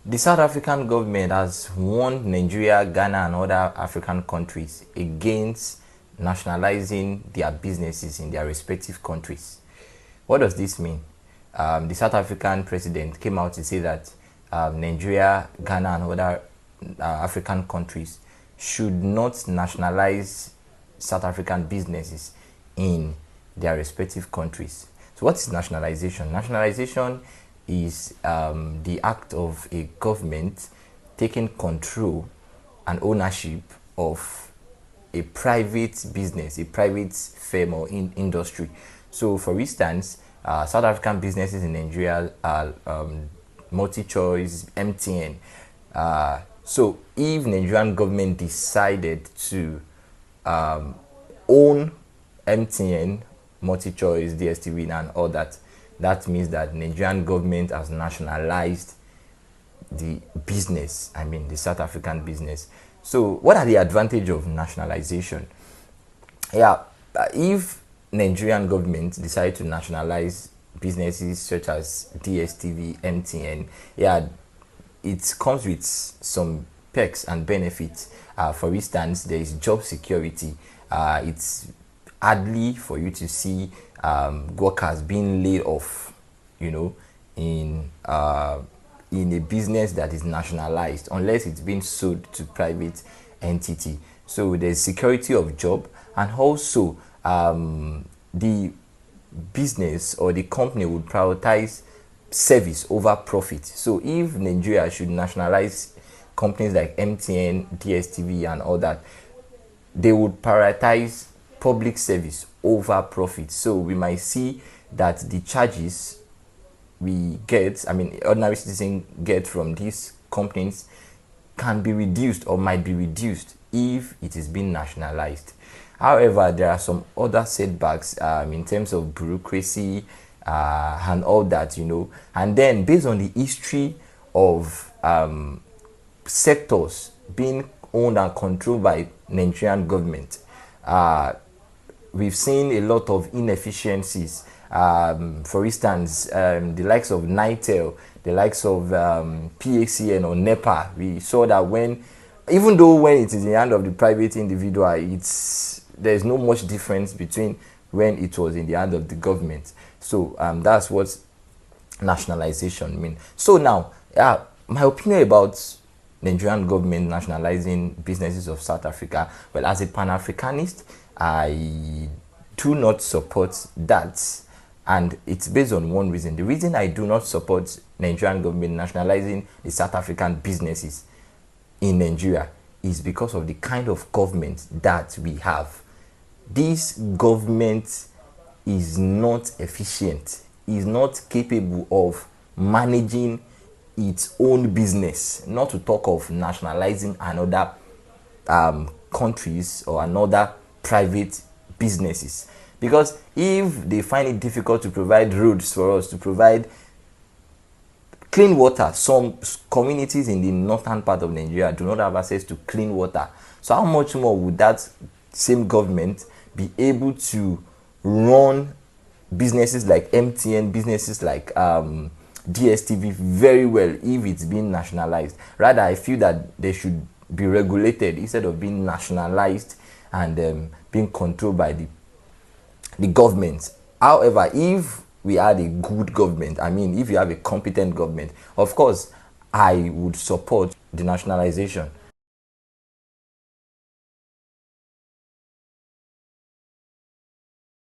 The South African government has warned Nigeria, Ghana, and other African countries against nationalizing their businesses in their respective countries. What does this mean? The South African president came out to say that Nigeria, Ghana, and other African countries should not nationalize South African businesses in their respective countries. So what is nationalization? Nationalization is the act of a government taking control and ownership of a private business, a private firm or industry. So for instance, South African businesses in Nigeria are Multichoice, MTN. So if Nigerian government decided to own MTN, Multichoice, DSTV, and all that, that means that Nigerian government has nationalized the business, I mean the South African business. So what are the advantages of nationalization? Yeah, if Nigerian government decide to nationalize businesses such as DSTV, MTN, yeah, it comes with some perks and benefits. For instance, there is job security. It's hardly for you to see workers being laid off, you know, in a business that is nationalized, unless it's been sold to private entity. So there's security of job, and also the business or the company would prioritize service over profit. So if Nigeria should nationalize companies like MTN, DSTV, and all that, they would prioritize public service over profit. So we might see that the charges we get, I mean ordinary citizens get from these companies, can be reduced or might be reduced if it is being nationalized. However, there are some other setbacks in terms of bureaucracy and all that, you know. And then based on the history of sectors being owned and controlled by Nigerian government, we've seen a lot of inefficiencies. For instance, the likes of NITEL, the likes of PACN or NEPA, we saw that even though when it is in the hand of the private individual, there's no much difference between when it was in the hand of the government. So that's what nationalization means. So now, my opinion about Nigerian government nationalizing businesses of South Africa, well, as a Pan-Africanist, I do not support that, and it's based on one reason. The reason I do not support Nigerian government nationalizing the South African businesses in Nigeria is because of the kind of government that we have. This government is not efficient, is not capable of managing its own business, not to talk of nationalizing another countries or another private businesses. Because if they find it difficult to provide roads for us, to provide clean water, some communities in the northern part of Nigeria do not have access to clean water. So how much more would that same government be able to run businesses like MTN, businesses like DSTV very well if it's being nationalized? Rather, I feel that they should be regulated instead of being nationalized and being controlled by the government. However, if we had a good government, I mean, if you have a competent government, of course, I would support the nationalization.